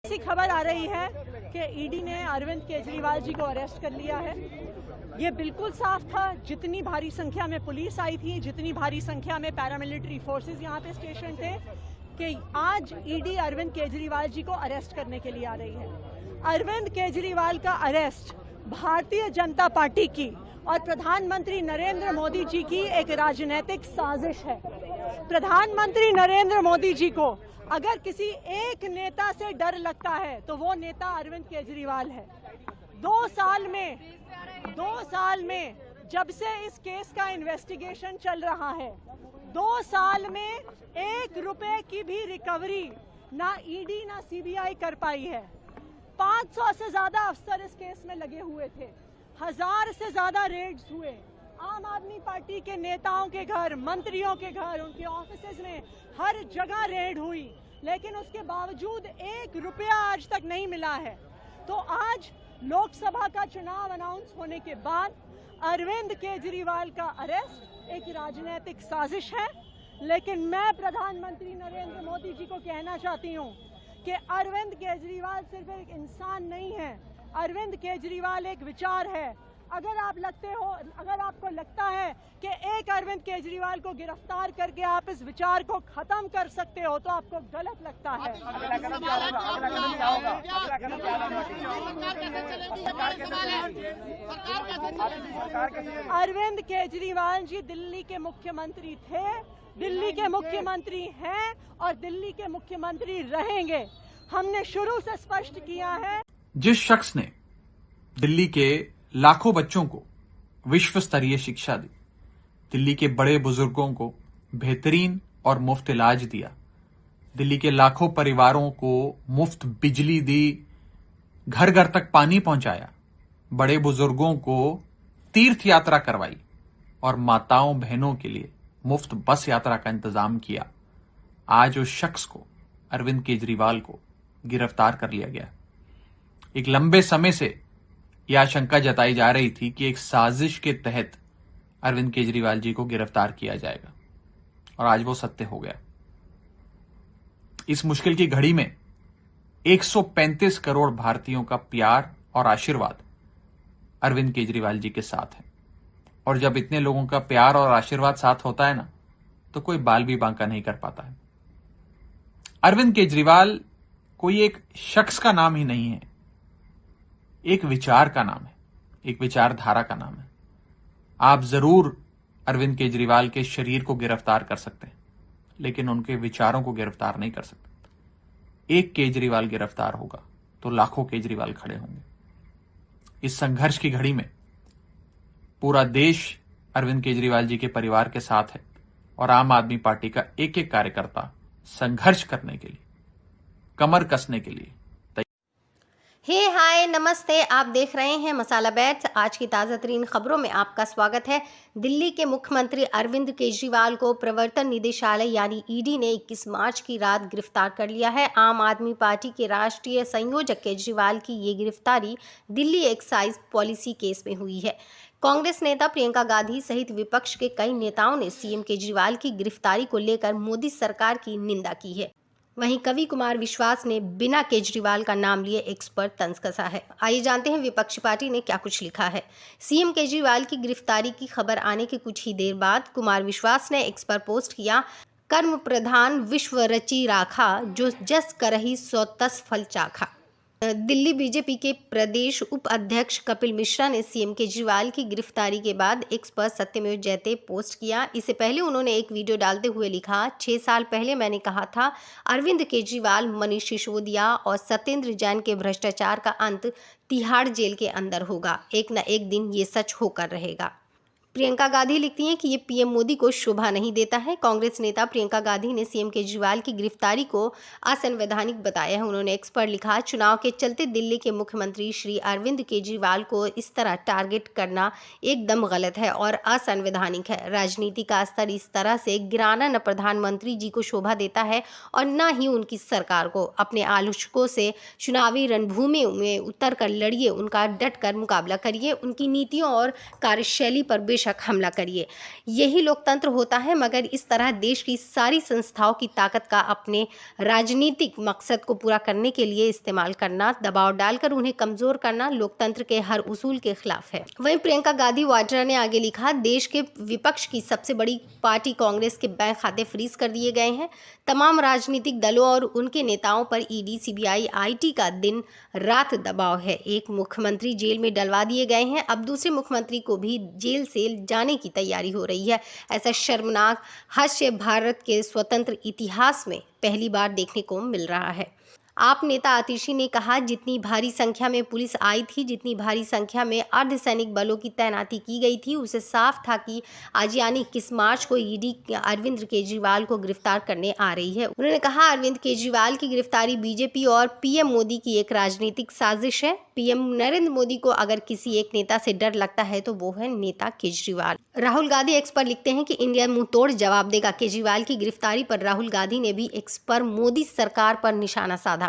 ऐसी खबर आ रही है कि ईडी ने अरविंद केजरीवाल जी को अरेस्ट कर लिया है। ये बिल्कुल साफ था, जितनी भारी संख्या में पुलिस आई थी, जितनी भारी संख्या में पैरामिलिट्री फोर्सेस यहाँ पे स्टेशन थे, कि आज ईडी अरविंद केजरीवाल जी को अरेस्ट करने के लिए आ रही है। अरविंद केजरीवाल का अरेस्ट भारतीय जनता पार्टी की और प्रधानमंत्री नरेंद्र मोदी जी की एक राजनीतिक साजिश है। प्रधानमंत्री नरेंद्र मोदी जी को अगर किसी एक नेता से डर लगता है तो वो नेता अरविंद केजरीवाल है। 2 साल में जब से इस केस का इन्वेस्टिगेशन चल रहा है, 2 साल में 1 रुपए की भी रिकवरी ना ईडी ना सीबीआई कर पाई है। 500 से ज्यादा अफसर इस केस में लगे हुए थे, 1000 से ज्यादा रेड्स हुए। आम आदमी पार्टी के नेताओं के घर, मंत्रियों के घर, उनके ऑफिसेज में हर जगह रेड हुई, लेकिन उसके बावजूद 1 रुपया आज तक नहीं मिला है। तो आज लोकसभा का चुनाव अनाउंस होने के बाद अरविंद केजरीवाल का अरेस्ट एक राजनीतिक साजिश है। लेकिन मैं प्रधानमंत्री नरेंद्र मोदी जी को कहना चाहती हूं कि अरविंद केजरीवाल सिर्फ एक इंसान नहीं है, अरविंद केजरीवाल एक विचार है। अगर आपको लगता है कि एक अरविंद केजरीवाल को गिरफ्तार करके आप इस विचार को खत्म कर सकते हो तो आपको गलत लगता है। अरविंद केजरीवाल जी दिल्ली के मुख्यमंत्री थे, दिल्ली के मुख्यमंत्री हैं और दिल्ली के मुख्यमंत्री रहेंगे। हमने शुरू से स्पष्ट किया है। जिस शख्स ने दिल्ली के लाखों बच्चों को विश्व स्तरीय शिक्षा दी, दिल्ली के बड़े बुजुर्गों को बेहतरीन और मुफ्त इलाज दिया, दिल्ली के लाखों परिवारों को मुफ्त बिजली दी, घर घर तक पानी पहुंचाया, बड़े बुजुर्गों को तीर्थ यात्रा करवाई और माताओं बहनों के लिए मुफ्त बस यात्रा का इंतजाम किया, आज उस शख्स को, अरविंद केजरीवाल को गिरफ्तार कर लिया गया। एक लंबे समय से यह आशंका जताई जा रही थी कि एक साजिश के तहत अरविंद केजरीवाल जी को गिरफ्तार किया जाएगा और आज वो सत्य हो गया। इस मुश्किल की घड़ी में 135 करोड़ भारतीयों का प्यार और आशीर्वाद अरविंद केजरीवाल जी के साथ है। और जब इतने लोगों का प्यार और आशीर्वाद साथ होता है ना, तो कोई बाल भी बांका नहीं कर पाता है। अरविंद केजरीवाल कोई एक शख्स का नाम ही नहीं है, एक विचार का नाम है, एक विचारधारा का नाम है। आप जरूर अरविंद केजरीवाल के शरीर को गिरफ्तार कर सकते हैं, लेकिन उनके विचारों को गिरफ्तार नहीं कर सकते। एक केजरीवाल गिरफ्तार होगा तो लाखों केजरीवाल खड़े होंगे। इस संघर्ष की घड़ी में पूरा देश अरविंद केजरीवाल जी के परिवार के साथ है और आम आदमी पार्टी का एक एक कार्यकर्ता संघर्ष करने के लिए, कमर कसने के लिए। हाय नमस्ते, आप देख रहे हैं मसाला बैट्स। आज की ताज़ा तरीन खबरों में आपका स्वागत है। दिल्ली के मुख्यमंत्री अरविंद केजरीवाल को प्रवर्तन निदेशालय यानी ईडी ने 21 मार्च की रात गिरफ्तार कर लिया है। आम आदमी पार्टी के राष्ट्रीय संयोजक केजरीवाल की ये गिरफ्तारी दिल्ली एक्साइज पॉलिसी केस में हुई है। कांग्रेस नेता प्रियंका गांधी सहित विपक्ष के कई नेताओं ने सीएम केजरीवाल की गिरफ्तारी को लेकर मोदी सरकार की निंदा की है। वहीं कवि कुमार विश्वास ने बिना केजरीवाल का नाम लिए एक्स पर तंज कसा है। आइए जानते हैं विपक्षी पार्टी ने क्या कुछ लिखा है। सीएम केजरीवाल की गिरफ्तारी की खबर आने के कुछ ही देर बाद कुमार विश्वास ने एक्स पर पोस्ट किया, कर्म प्रधान विश्व रची राखा, जो जस करही सो तस फल चाखा। दिल्ली बीजेपी के प्रदेश उप अध्यक्ष कपिल मिश्रा ने सीएम केजरीवाल की गिरफ्तारी के बाद एक्स पर सत्यमेव जयते पोस्ट किया। इससे पहले उन्होंने एक वीडियो डालते हुए लिखा, 6 साल पहले मैंने कहा था अरविंद केजरीवाल, मनीष सिसोदिया और सत्येंद्र जैन के भ्रष्टाचार का अंत तिहाड़ जेल के अंदर होगा। एक न एक दिन ये सच होकर रहेगा। प्रियंका गांधी लिखती हैं कि ये पीएम मोदी को शोभा नहीं देता है। कांग्रेस नेता प्रियंका गांधी ने सीएम केजरीवाल की गिरफ्तारी को असंवैधानिक बताया है। उन्होंने एक्स पर लिखा, चुनाव के चलते दिल्ली के मुख्यमंत्री श्री अरविंद केजरीवाल को इस तरह टारगेट करना एकदम गलत है और असंवैधानिक है। राजनीति का स्तर इस तरह से गिराना न प्रधानमंत्री जी को शोभा देता है और न ही उनकी सरकार को। अपने आलोचकों से चुनावी रणभूमि में उतर कर लड़िए, उनका डट कर मुकाबला करिए, उनकी नीतियों और कार्यशैली पर बेशक हमला करिए। यही लोकतंत्र होता है, मगर इस तरह देश की सारी संस्थाओं की ताकत का अपने राजनीतिक मकसद को पूरा करने के लिए इस्तेमाल करना, दबाव डालकर उन्हें कमजोर करना लोकतंत्र के हर उसूल के खिलाफ है। वहीं प्रियंका गांधी वाड्रा ने आगे लिखा, देश के विपक्ष की सबसे बड़ी पार्टी कांग्रेस के बैंक खाते फ्रीज कर दिए गए हैं। तमाम राजनीतिक दलों और उनके नेताओं पर ईडी, सीबीआई, आईटी का दिन रात दबाव है। एक मुख्यमंत्री जेल में डलवा दिए गए हैं, अब दूसरे मुख्यमंत्री को भी जेल से जाने की तैयारी हो रही है। ऐसा शर्मनाक हादसा भारत के स्वतंत्र इतिहास में पहली बार देखने को मिल रहा है। आप नेता आतिशी ने कहा, जितनी भारी संख्या में पुलिस आई थी, जितनी भारी संख्या में अर्धसैनिक बलों की तैनाती की गई थी, उसे साफ था कि आज यानी 21 मार्च को ईडी अरविंद केजरीवाल को गिरफ्तार करने आ रही है। उन्होंने कहा, अरविंद केजरीवाल की गिरफ्तारी बीजेपी और पीएम मोदी की एक राजनीतिक साजिश है। पीएम नरेंद्र मोदी को अगर किसी एक नेता से डर लगता है तो वो है नेता केजरीवाल। राहुल गांधी एक्स पर लिखते हैं कि इंडिया मुंह तोड़ जवाब देगा। केजरीवाल की गिरफ्तारी पर राहुल गांधी ने भी एक्स पर मोदी सरकार पर निशाना साधा।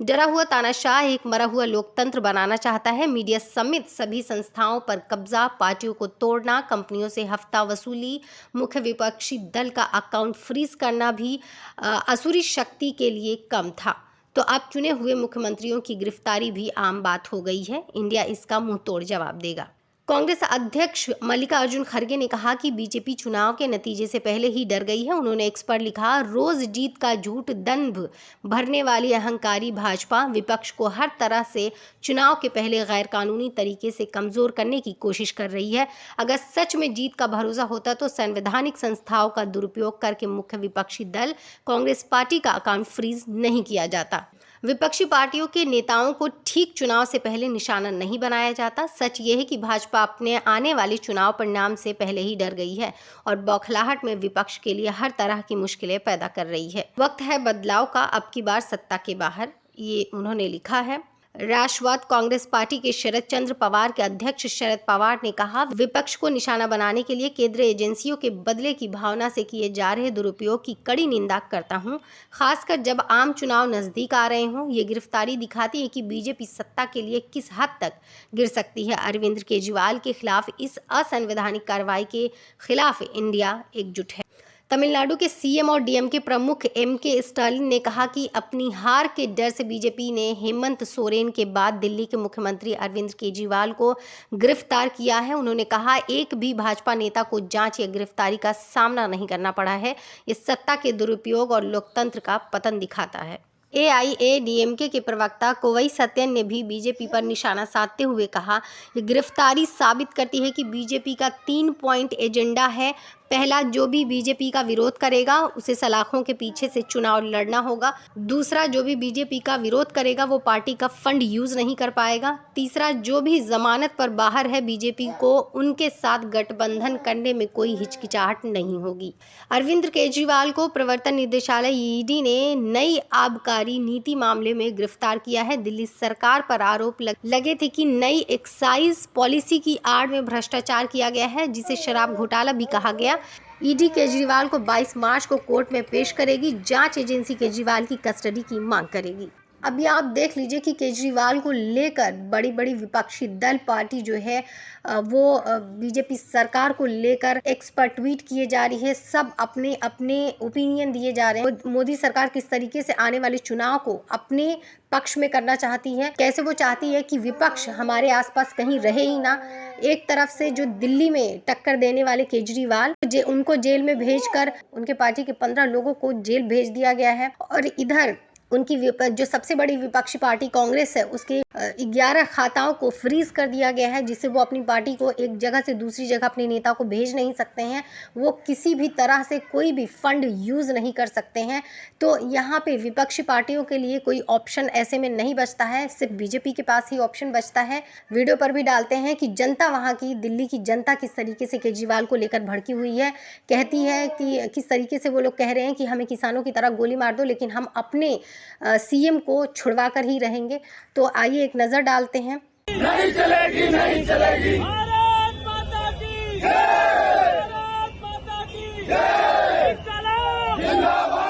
डरा हुआ तानाशाह एक मरा हुआ लोकतंत्र बनाना चाहता है। मीडिया समेत सभी संस्थाओं पर कब्जा, पार्टियों को तोड़ना, कंपनियों से हफ्ता वसूली, मुख्य विपक्षी दल का अकाउंट फ्रीज करना भी असुरी शक्ति के लिए कम था। तो अब चुने हुए मुख्यमंत्रियों की गिरफ्तारी भी आम बात हो गई है। इंडिया इसका मुंह तोड़ जवाब देगा। कांग्रेस अध्यक्ष मल्लिकार्जुन खड़गे ने कहा कि बीजेपी चुनाव के नतीजे से पहले ही डर गई है। उन्होंने एक्स पर लिखा, रोज जीत का झूठ दंभ भरने वाली अहंकारी भाजपा विपक्ष को हर तरह से चुनाव के पहले गैर कानूनी तरीके से कमजोर करने की कोशिश कर रही है। अगर सच में जीत का भरोसा होता तो संवैधानिक संस्थाओं का दुरुपयोग करके मुख्य विपक्षी दल कांग्रेस पार्टी का अकाउंट फ्रीज नहीं किया जाता। विपक्षी पार्टियों के नेताओं को ठीक चुनाव से पहले निशाना नहीं बनाया जाता। सच ये है कि भाजपा अपने आने वाले चुनाव परिणाम से पहले ही डर गई है और बौखलाहट में विपक्ष के लिए हर तरह की मुश्किलें पैदा कर रही है। वक्त है बदलाव का, अब की बार सत्ता के बाहर, ये उन्होंने लिखा है। राष्ट्रवाद कांग्रेस पार्टी के शरद चंद्र पवार के अध्यक्ष शरद पवार ने कहा, विपक्ष को निशाना बनाने के लिए केंद्रीय एजेंसियों के बदले की भावना से किए जा रहे दुरुपयोग की कड़ी निंदा करता हूं, खासकर जब आम चुनाव नजदीक आ रहे हों। ये गिरफ्तारी दिखाती है कि बीजेपी सत्ता के लिए किस हद तक गिर सकती है। अरविंद केजरीवाल के खिलाफ इस असंवैधानिक कार्रवाई के खिलाफ इंडिया एकजुट है। तमिलनाडु के सीएम और डीएमके प्रमुख एमके स्टालिन ने कहा कि अपनी हार के डर से बीजेपी ने हेमंत सोरेन के बाद दिल्ली के मुख्यमंत्री अरविंद केजरीवाल को गिरफ्तार किया है। उन्होंने कहा, एक भी भाजपा नेता को जांच या गिरफ्तारी का सामना नहीं करना पड़ा है। ये सत्ता के दुरुपयोग और लोकतंत्र का पतन दिखाता है। एआईएडीएमके के प्रवक्ता कोवई सत्यन ने भी बीजेपी पर निशाना साधते हुए कहा, ये गिरफ्तारी साबित करती है कि बीजेपी का 3 पॉइंट एजेंडा है। पहला, जो भी बीजेपी का विरोध करेगा उसे सलाखों के पीछे से चुनाव लड़ना होगा। दूसरा, जो भी बीजेपी का विरोध करेगा वो पार्टी का फंड यूज नहीं कर पाएगा। तीसरा, जो भी जमानत पर बाहर है बीजेपी को उनके साथ गठबंधन करने में कोई हिचकिचाहट नहीं होगी। अरविंद केजरीवाल को प्रवर्तन निदेशालय ईडी ने नई आबकारी नीति मामले में गिरफ्तार किया है। दिल्ली सरकार पर आरोप लगे थे कि नई एक्साइज पॉलिसी की आड़ में भ्रष्टाचार किया गया है, जिसे शराब घोटाला भी कहा गया। ईडी केजरीवाल को 22 मार्च को कोर्ट में पेश करेगी। जांच एजेंसी केजरीवाल की कस्टडी की मांग करेगी। अभी आप देख लीजिए कि केजरीवाल को लेकर बड़ी बड़ी विपक्षी दल पार्टी जो है वो बीजेपी सरकार को लेकर एक्स पर ट्वीट किए जा रही है। सब अपने अपने ओपिनियन दिए जा रहे हैं। मोदी सरकार किस तरीके से आने वाले चुनाव को अपने पक्ष में करना चाहती है, कैसे वो चाहती है कि विपक्ष हमारे आसपास कहीं रहे ही ना। एक तरफ से जो दिल्ली में टक्कर देने वाले केजरीवाल, उनको जेल में भेजकर उनके पार्टी के 15 लोगों को जेल भेज दिया गया है, और इधर उनकी जो सबसे बड़ी विपक्षी पार्टी कांग्रेस है उसके 11 खाताओं को फ्रीज कर दिया गया है, जिससे वो अपनी पार्टी को एक जगह से दूसरी जगह अपने नेता को भेज नहीं सकते हैं। वो किसी भी तरह से कोई भी फंड यूज नहीं कर सकते हैं। तो यहाँ पे विपक्षी पार्टियों के लिए कोई ऑप्शन ऐसे में नहीं बचता है, सिर्फ बीजेपी के पास ही ऑप्शन बचता है। वीडियो पर भी डालते हैं कि जनता, वहाँ की दिल्ली की जनता किस तरीके से केजरीवाल को लेकर भड़की हुई है। कहती है कि किस तरीके से वो लोग कह रहे हैं कि हमें किसानों की तरह गोली मार दो, लेकिन हम अपने सीएम को छुड़वा कर ही रहेंगे। तो आइए एक नजर डालते हैं। नहीं चलेगी, नहीं चलेगी। भारत माता की जय, भारत माता की जय।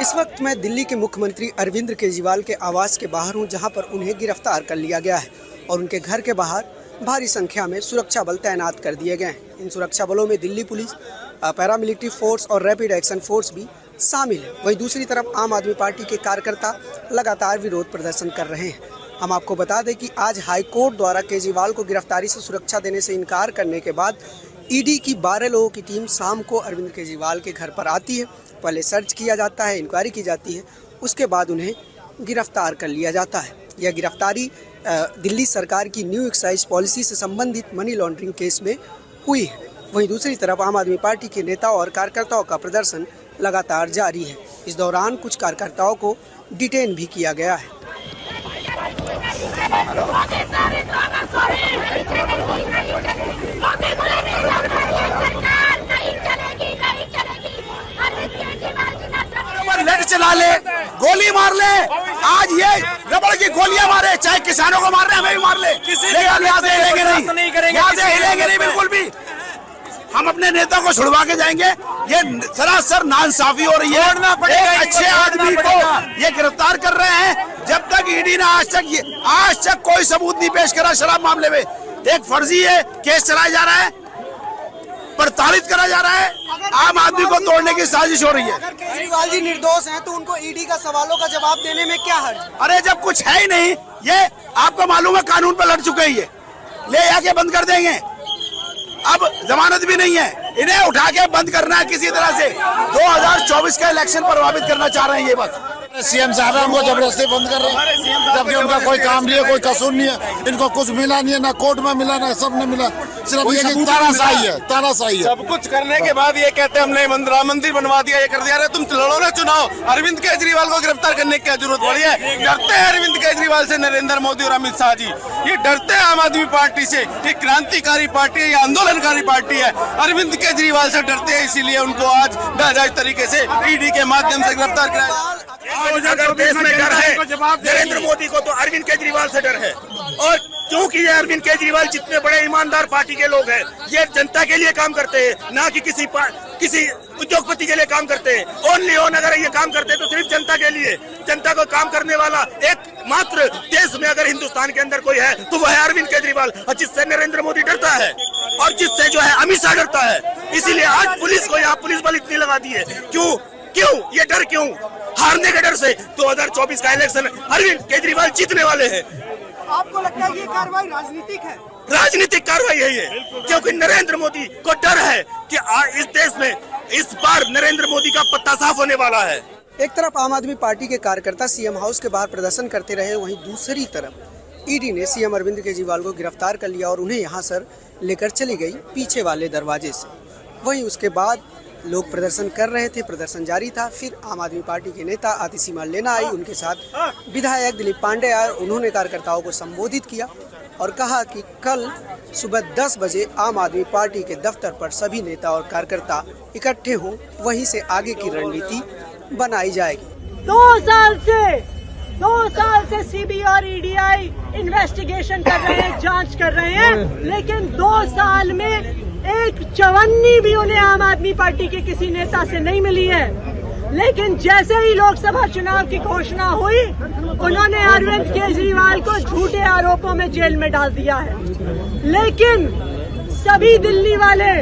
इस वक्त मैं दिल्ली के मुख्यमंत्री अरविंद केजरीवाल के आवास के बाहर हूं, जहां पर उन्हें गिरफ्तार कर लिया गया है और उनके घर के बाहर भारी संख्या में सुरक्षा बल तैनात कर दिए गए हैं। इन सुरक्षा बलों में दिल्ली पुलिस, पैरामिलिट्री फोर्स और रैपिड एक्शन फोर्स भी शामिल है। वहीं दूसरी तरफ आम आदमी पार्टी के कार्यकर्ता लगातार विरोध प्रदर्शन कर रहे हैं। हम आपको बता दें कि आज हाईकोर्ट द्वारा केजरीवाल को गिरफ्तारी से सुरक्षा देने से इनकार करने के बाद ईडी की 12 लोगों की टीम शाम को अरविंद केजरीवाल के घर पर आती है। पहले सर्च किया जाता है, इंक्वायरी की जाती है, उसके बाद उन्हें गिरफ्तार कर लिया जाता है। यह गिरफ्तारी दिल्ली सरकार की न्यू एक्साइज पॉलिसी से संबंधित मनी लॉन्ड्रिंग केस में हुई है। वहीं दूसरी तरफ आम आदमी पार्टी के नेताओं और कार्यकर्ताओं का प्रदर्शन लगातार जारी है। इस दौरान कुछ कार्यकर्ताओं को डिटेन भी किया गया है। लेट चला ले, गोली मार ले, आज ये रबड़ की गोलियां मारे, चाहे किसानों को मार रहे हमें भी मार ले, यहाँ से हिलेंगे नहीं, यहाँ से हिलेंगे नहीं बिल्कुल भी। हम अपने नेता को छुड़वा के जाएंगे। ये सरासर नाइंसाफी हो रही है। एक अच्छे आदमी को ये गिरफ्तार कर रहे हैं, जब तक ईडी ने आज तक कोई सबूत नहीं पेश करा शराब मामले में। एक फर्जी है, केस चलाया जा रहा है, प्रताड़ित करा जा रहा है, आम आदमी को तोड़ने की साजिश हो रही है। अगर केजरीवाल जी निर्दोष हैं तो उनको ईडी का सवालों का जवाब देने में क्या हर्ज? अरे जब कुछ है ही नहीं, ये आपको मालूम है कानून पर लड़ चुके हैं, ये ले आके बंद कर देंगे। अब जमानत भी नहीं है, इन्हें उठा के बंद करना है किसी तरह से। 2024 का इलेक्शन प्रभावित करना चाह रहे हैं ये बस। सीएम साहब उनको जबरदस्ती बंद कर रहे हैं, जबकि उनका कोई काम नहीं है, कोई कसूर नहीं है। इनको कुछ मिला नहीं है, ना कोर्ट में मिला, ना सब ने मिला, सिर्फ ये तानाशाही है, तानाशाही है। सब कुछ करने के बाद ये कहते हैं हमने राम मंदिर बनवा दिया, ये कर दिया। अरे तुम लड़ो ना चुनाव। अरविंद केजरीवाल को गिरफ्तार करने की क्या जरूरत पड़ी है? डरते हैं अरविंद केजरीवाल से नरेंद्र मोदी और अमित शाह जी, ये डरते हैं आम आदमी पार्टी से। ये क्रांतिकारी पार्टी है, ये आंदोलनकारी पार्टी है। अरविंद केजरीवाल से डरते हैं, इसीलिए उनको आज नाजायज तरीके से ईडी के माध्यम से गिरफ्तार कराया। अगर देश में डर है नरेंद्र मोदी को, तो अरविंद केजरीवाल से डर है। और क्योंकि ये अरविंद केजरीवाल जितने बड़े ईमानदार पार्टी के लोग हैं, ये जनता के लिए काम करते हैं, ना कि किसी उद्योगपति के लिए काम करते हैं। ओनली अगर ये काम करते हैं तो सिर्फ जनता के लिए, जनता को काम करने वाला एकमात्र देश में अगर हिंदुस्तान के अंदर कोई है तो वह है अरविंद केजरीवाल, और जिससे नरेंद्र मोदी डरता है और जिससे जो है अमित शाह डरता है। इसीलिए आज पुलिस को यहाँ पुलिस बल इतनी लगा दी है। क्यों ये डर? क्यों? हारने के डर से। 2024 का इलेक्शन अरविंद केजरीवाल जीतने वाले हैं। आपको लगता है ये कार्रवाई राजनीतिक है? राजनीतिक कार्रवाई है ये, क्योंकि नरेंद्र मोदी को डर है कि इस देश में इस बार नरेंद्र मोदी का पत्ता साफ होने वाला है। एक तरफ आम आदमी पार्टी के कार्यकर्ता सीएम हाउस के बाहर प्रदर्शन करते रहे, वहीं दूसरी तरफ ईडी ने सीएम अरविंद केजरीवाल को गिरफ्तार कर लिया और उन्हें यहां से लेकर चली गई पीछे वाले दरवाजे से। वहीं उसके बाद लोग प्रदर्शन कर रहे थे, प्रदर्शन जारी था। फिर आम आदमी पार्टी के नेता आतिशी लेना आई, उनके साथ विधायक दिलीप पांडे आए। उन्होंने कार्यकर्ताओं को संबोधित किया और कहा कि कल सुबह 10 बजे आम आदमी पार्टी के दफ्तर पर सभी नेता और कार्यकर्ता इकट्ठे हों, वहीं से आगे की रणनीति बनाई जाएगी। 2 साल से सीबीआई और ईडीआई इन्वेस्टिगेशन कर रहे हैं, जांच कर रहे हैं, लेकिन 2 साल में एक चवन्नी भी उन्हें आम आदमी पार्टी के किसी नेता से नहीं मिली है। लेकिन जैसे ही लोकसभा चुनाव की घोषणा हुई, उन्होंने अरविंद केजरीवाल को झूठे आरोपों में जेल में डाल दिया है। लेकिन सभी दिल्ली वाले,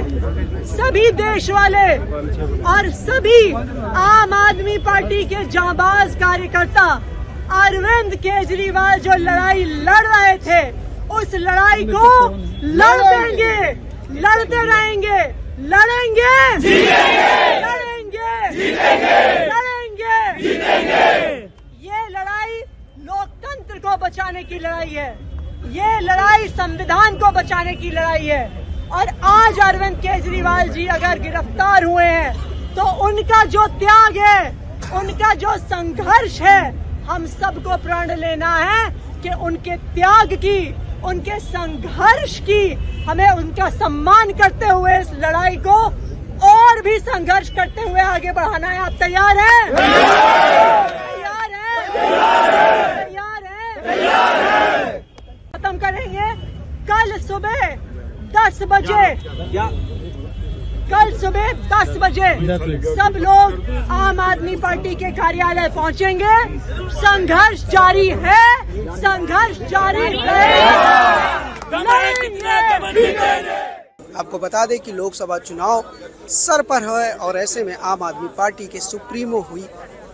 सभी देश वाले और सभी आम आदमी पार्टी के जांबाज कार्यकर्ता अरविंद केजरीवाल जो लड़ाई लड़ रहे थे, उस लड़ाई को लड़ देंगे, लड़ते रहेंगे, लड़ेंगे, लड़ेंगे, लड़ेंगे। ये लड़ाई लोकतंत्र को बचाने की लड़ाई है, ये लड़ाई संविधान को बचाने की लड़ाई है। और आज अरविंद केजरीवाल जी अगर गिरफ्तार हुए हैं तो उनका जो त्याग है, उनका जो संघर्ष है, हम सबको प्रण लेना है कि उनके त्याग की, उनके संघर्ष की, हमें उनका सम्मान करते हुए इस लड़ाई को और भी संघर्ष करते हुए आगे बढ़ाना है। आप तैयार हैं? तैयार हैं? तैयार हैं? खत्म करेंगे कल सुबह 10 बजे। कल सुबह 10 बजे सब लोग आम आदमी पार्टी के कार्यालय पहुंचेंगे। संघर्ष जारी है, संघर्ष जारी है। आपको बता दें कि लोकसभा चुनाव सर पर है और ऐसे में आम आदमी पार्टी के सुप्रीमो हुई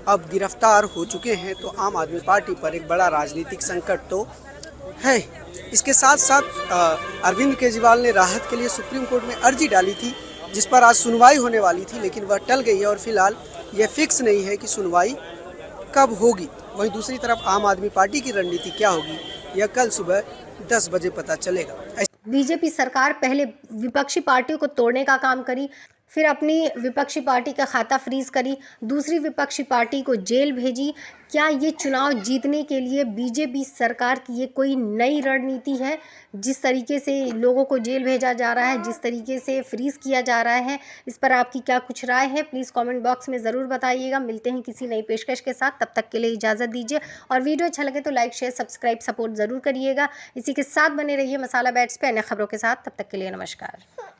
अब गिरफ्तार हो चुके हैं, तो आम आदमी पार्टी पर एक बड़ा राजनीतिक संकट तो है। इसके साथ साथ अरविंद केजरीवाल ने राहत के लिए सुप्रीम कोर्ट में अर्जी डाली थी, जिस पर आज सुनवाई होने वाली थी, लेकिन वह टल गई है और फिलहाल यह फिक्स नहीं है कि सुनवाई कब होगी। वहीं दूसरी तरफ आम आदमी पार्टी की रणनीति क्या होगी, यह कल सुबह 10 बजे पता चलेगा। बीजेपी सरकार पहले विपक्षी पार्टियों को तोड़ने का काम करी, फिर अपनी विपक्षी पार्टी का खाता फ्रीज करी, दूसरी विपक्षी पार्टी को जेल भेजी। क्या ये चुनाव जीतने के लिए बीजेपी सरकार की ये कोई नई रणनीति है? जिस तरीके से लोगों को जेल भेजा जा रहा है, जिस तरीके से फ्रीज किया जा रहा है, इस पर आपकी क्या कुछ राय है? प्लीज़ कमेंट बॉक्स में ज़रूर बताइएगा। मिलते हैं किसी नई पेशकश के साथ, तब तक के लिए इजाज़त दीजिए और वीडियो अच्छा लगे तो लाइक शेयर सब्सक्राइब सपोर्ट ज़रूर करिएगा। इसी के साथ बने रहिए मसाला बैट्स पे अन्य खबरों के साथ। तब तक के लिए नमस्कार।